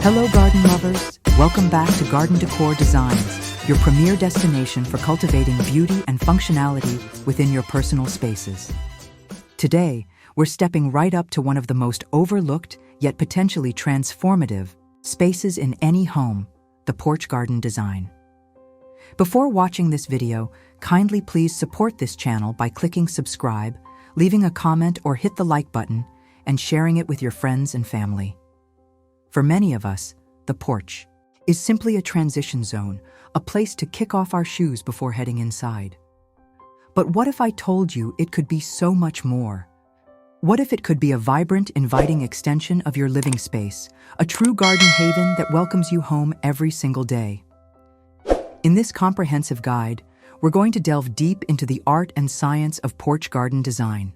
Hello garden lovers, welcome back to Garden Decor Designs, your premier destination for cultivating beauty and functionality within your personal spaces. Today, we're stepping right up to one of the most overlooked yet potentially transformative spaces in any home, the porch garden design. Before watching this video, kindly please support this channel by clicking subscribe, leaving a comment or hit the like button, and sharing it with your friends and family. For many of us, the porch is simply a transition zone, a place to kick off our shoes before heading inside. But what if I told you it could be so much more? What if it could be a vibrant, inviting extension of your living space, a true garden haven that welcomes you home every single day? In this comprehensive guide, we're going to delve deep into the art and science of porch garden design.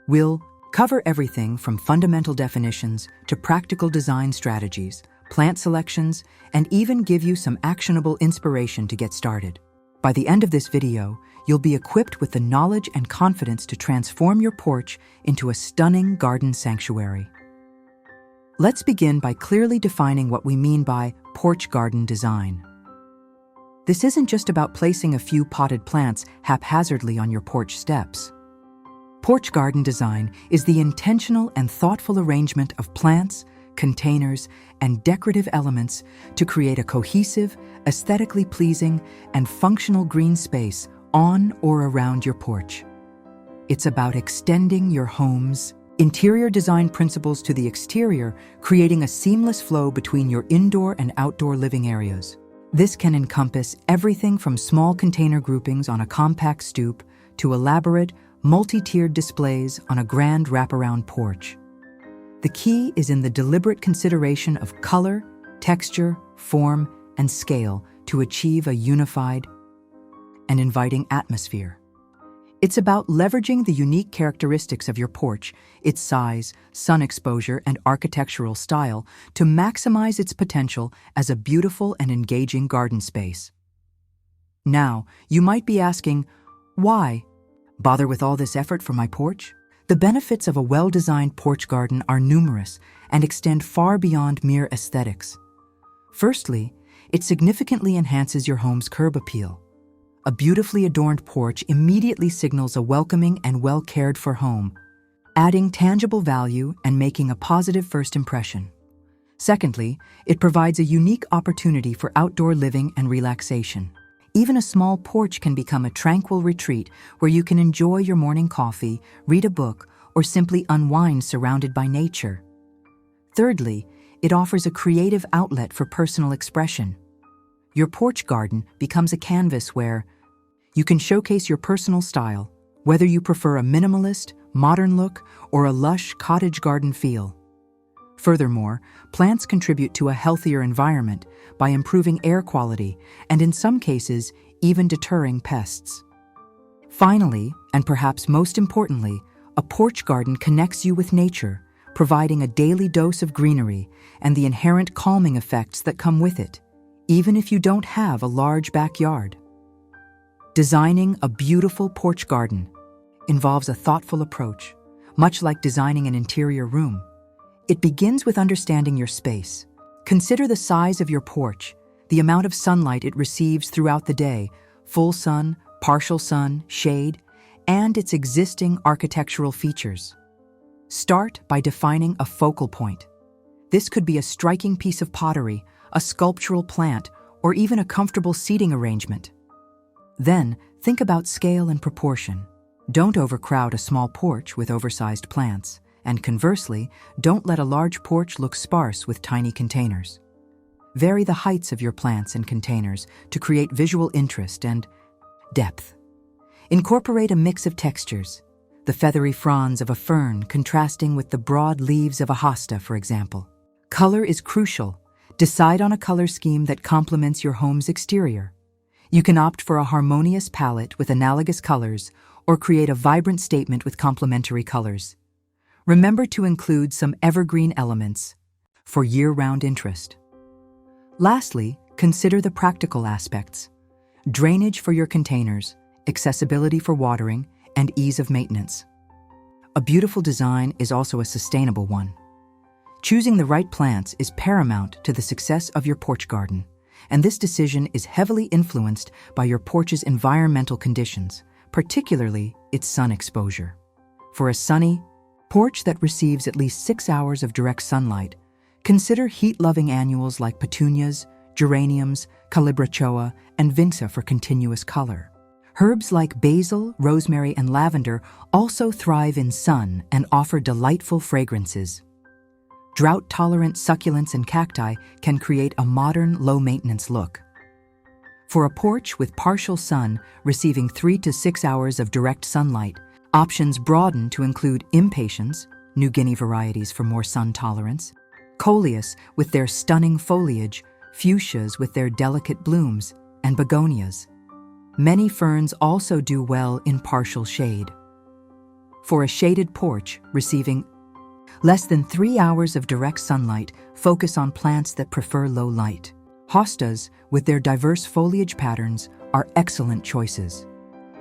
We'll cover everything from fundamental definitions to practical design strategies, plant selections, and even give you some actionable inspiration to get started. By the end of this video, you'll be equipped with the knowledge and confidence to transform your porch into a stunning garden sanctuary. Let's begin by clearly defining what we mean by porch garden design. This isn't just about placing a few potted plants haphazardly on your porch steps. Porch garden design is the intentional and thoughtful arrangement of plants, containers, and decorative elements to create a cohesive, aesthetically pleasing, and functional green space on or around your porch. It's about extending your home's interior design principles to the exterior, creating a seamless flow between your indoor and outdoor living areas. This can encompass everything from small container groupings on a compact stoop to elaborate, multi-tiered displays on a grand wraparound porch. The key is in the deliberate consideration of color, texture, form, and scale to achieve a unified and inviting atmosphere. It's about leveraging the unique characteristics of your porch, its size, sun exposure, and architectural style to maximize its potential as a beautiful and engaging garden space. Now, you might be asking, why bother with all this effort for my porch? The benefits of a well-designed porch garden are numerous and extend far beyond mere aesthetics. Firstly, it significantly enhances your home's curb appeal. A beautifully adorned porch immediately signals a welcoming and well-cared-for home, adding tangible value and making a positive first impression. Secondly, it provides a unique opportunity for outdoor living and relaxation. Even a small porch can become a tranquil retreat where you can enjoy your morning coffee, read a book, or simply unwind surrounded by nature. Thirdly, it offers a creative outlet for personal expression. Your porch garden becomes a canvas where you can showcase your personal style, whether you prefer a minimalist, modern look, or a lush cottage garden feel. Furthermore, plants contribute to a healthier environment by improving air quality and, in some cases, even deterring pests. Finally, and perhaps most importantly, a porch garden connects you with nature, providing a daily dose of greenery and the inherent calming effects that come with it, even if you don't have a large backyard. Designing a beautiful porch garden involves a thoughtful approach, much like designing an interior room. It begins with understanding your space. Consider the size of your porch, the amount of sunlight it receives throughout the day, full sun, partial sun, shade, and its existing architectural features. Start by defining a focal point. This could be a striking piece of pottery, a sculptural plant, or even a comfortable seating arrangement. Then, think about scale and proportion. Don't overcrowd a small porch with oversized plants. And conversely, don't let a large porch look sparse with tiny containers. Vary the heights of your plants and containers to create visual interest and depth. Incorporate a mix of textures, the feathery fronds of a fern contrasting with the broad leaves of a hosta, for example. Color is crucial. Decide on a color scheme that complements your home's exterior. You can opt for a harmonious palette with analogous colors or create a vibrant statement with complementary colors. Remember to include some evergreen elements for year-round interest. Lastly, consider the practical aspects: drainage for your containers, accessibility for watering, and ease of maintenance. A beautiful design is also a sustainable one. Choosing the right plants is paramount to the success of your porch garden, and this decision is heavily influenced by your porch's environmental conditions, particularly its sun exposure. For a sunny porch that receives at least 6 hours of direct sunlight, consider heat-loving annuals like petunias, geraniums, calibrachoa, and vinca for continuous color. Herbs like basil, rosemary, and lavender also thrive in sun and offer delightful fragrances. Drought-tolerant succulents and cacti can create a modern, low-maintenance look. For a porch with partial sun receiving 3 to 6 hours of direct sunlight, options broaden to include impatiens, New Guinea varieties for more sun tolerance, coleus with their stunning foliage, fuchsias with their delicate blooms, and begonias. Many ferns also do well in partial shade. For a shaded porch receiving less than 3 hours of direct sunlight, focus on plants that prefer low light. Hostas, with their diverse foliage patterns, are excellent choices.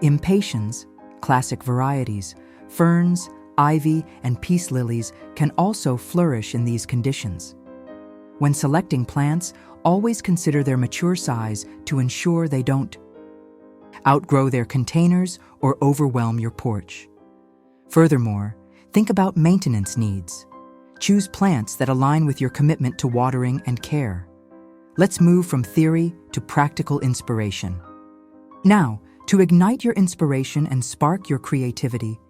Impatiens, classic varieties, ferns, ivy, and peace lilies can also flourish in these conditions. When selecting plants, always consider their mature size to ensure they don't outgrow their containers or overwhelm your porch. Furthermore, think about maintenance needs. Choose plants that align with your commitment to watering and care. Let's move from theory to practical inspiration. Now, to ignite your inspiration and spark your creativity,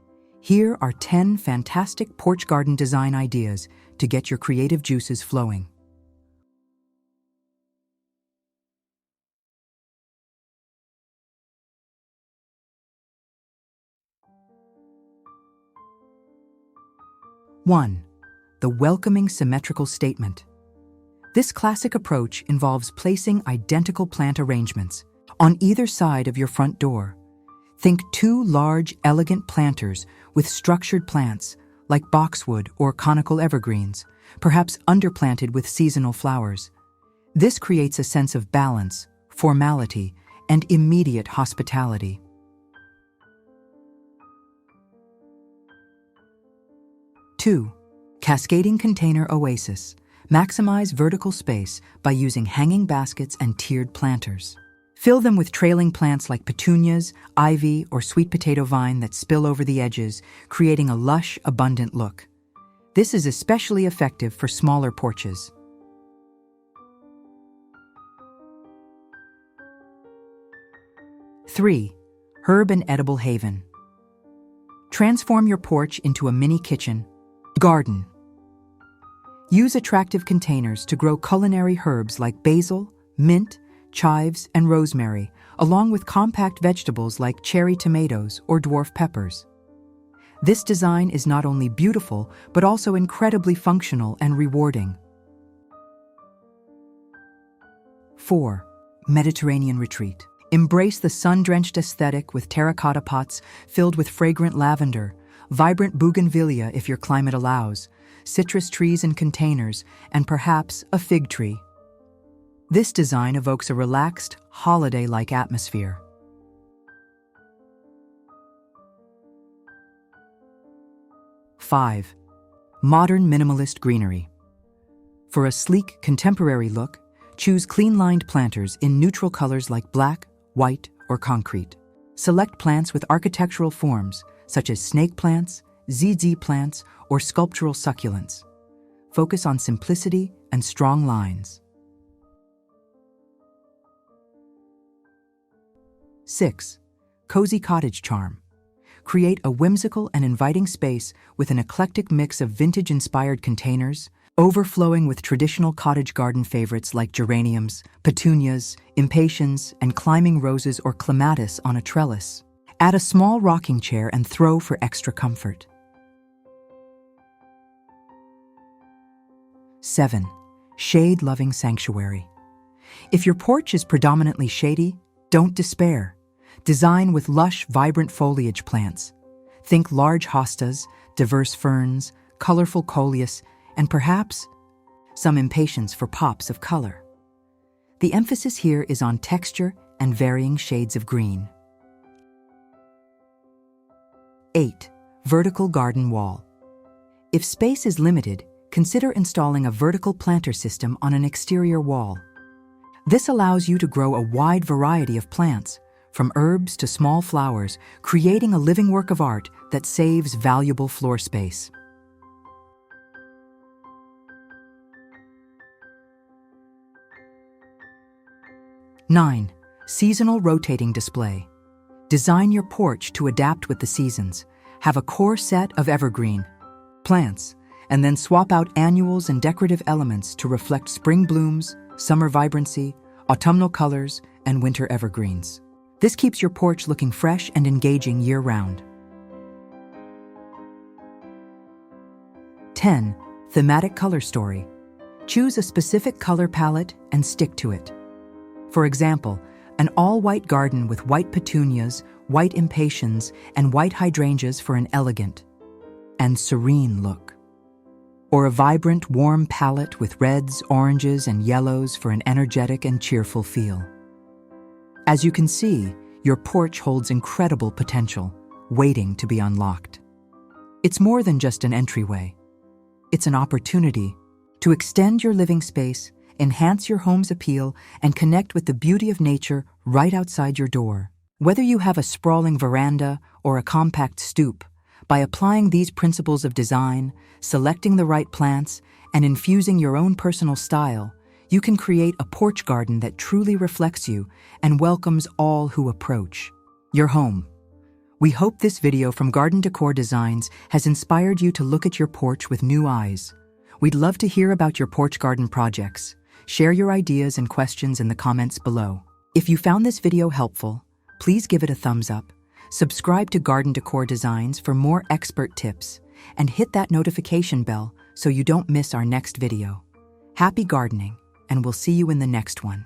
here are 10 fantastic porch garden design ideas to get your creative juices flowing. One, the welcoming symmetrical statement. This classic approach involves placing identical plant arrangements on either side of your front door. Think 2 large, elegant planters with structured plants like boxwood or conical evergreens, perhaps underplanted with seasonal flowers. This creates a sense of balance, formality, and immediate hospitality. 2. Cascading container oasis. Maximize vertical space by using hanging baskets and tiered planters. Fill them with trailing plants like petunias, ivy, or sweet potato vine that spill over the edges, creating a lush, abundant look. This is especially effective for smaller porches. 3. Herb and edible haven. Transform your porch into a mini kitchen garden. Use attractive containers to grow culinary herbs like basil, mint, chives, and rosemary, along with compact vegetables like cherry tomatoes or dwarf peppers. This design is not only beautiful, but also incredibly functional and rewarding. 4. Mediterranean retreat. Embrace the sun-drenched aesthetic with terracotta pots filled with fragrant lavender, vibrant bougainvillea if your climate allows, citrus trees in containers, and perhaps a fig tree. This design evokes a relaxed, holiday-like atmosphere. 5. Modern minimalist greenery. For a sleek, contemporary look, choose clean-lined planters in neutral colors like black, white, or concrete. Select plants with architectural forms, such as snake plants, ZZ plants, or sculptural succulents. Focus on simplicity and strong lines. 6. Cozy cottage charm. Create a whimsical and inviting space with an eclectic mix of vintage-inspired containers, overflowing with traditional cottage garden favorites like geraniums, petunias, impatiens, and climbing roses or clematis on a trellis. Add a small rocking chair and throw for extra comfort. 7. Shade-loving sanctuary. If your porch is predominantly shady, don't despair. Design with lush, vibrant foliage plants. Think large hostas, diverse ferns, colorful coleus, and perhaps some impatiens for pops of color. The emphasis here is on texture and varying shades of green. 8. Vertical garden wall. If space is limited, consider installing a vertical planter system on an exterior wall. This allows you to grow a wide variety of plants, from herbs to small flowers, creating a living work of art that saves valuable floor space. Nine, seasonal rotating display. Design your porch to adapt with the seasons. Have a core set of evergreen plants, and then swap out annuals and decorative elements to reflect spring blooms, summer vibrancy, autumnal colors, and winter evergreens. This keeps your porch looking fresh and engaging year-round. 10. Thematic color story. Choose a specific color palette and stick to it. For example, an all-white garden with white petunias, white impatiens, and white hydrangeas for an elegant and serene look. Or a vibrant, warm palette with reds, oranges, and yellows for an energetic and cheerful feel. As you can see, your porch holds incredible potential, waiting to be unlocked. It's more than just an entryway. It's an opportunity to extend your living space, enhance your home's appeal, and connect with the beauty of nature right outside your door. Whether you have a sprawling veranda or a compact stoop, by applying these principles of design, selecting the right plants, and infusing your own personal style, you can create a porch garden that truly reflects you and welcomes all who approach your home. We hope this video from Garden Decor Designs has inspired you to look at your porch with new eyes. We'd love to hear about your porch garden projects. Share your ideas and questions in the comments below. If you found this video helpful, please give it a thumbs up, subscribe to Garden Decor Designs for more expert tips, and hit that notification bell so you don't miss our next video. Happy gardening, and we'll see you in the next one.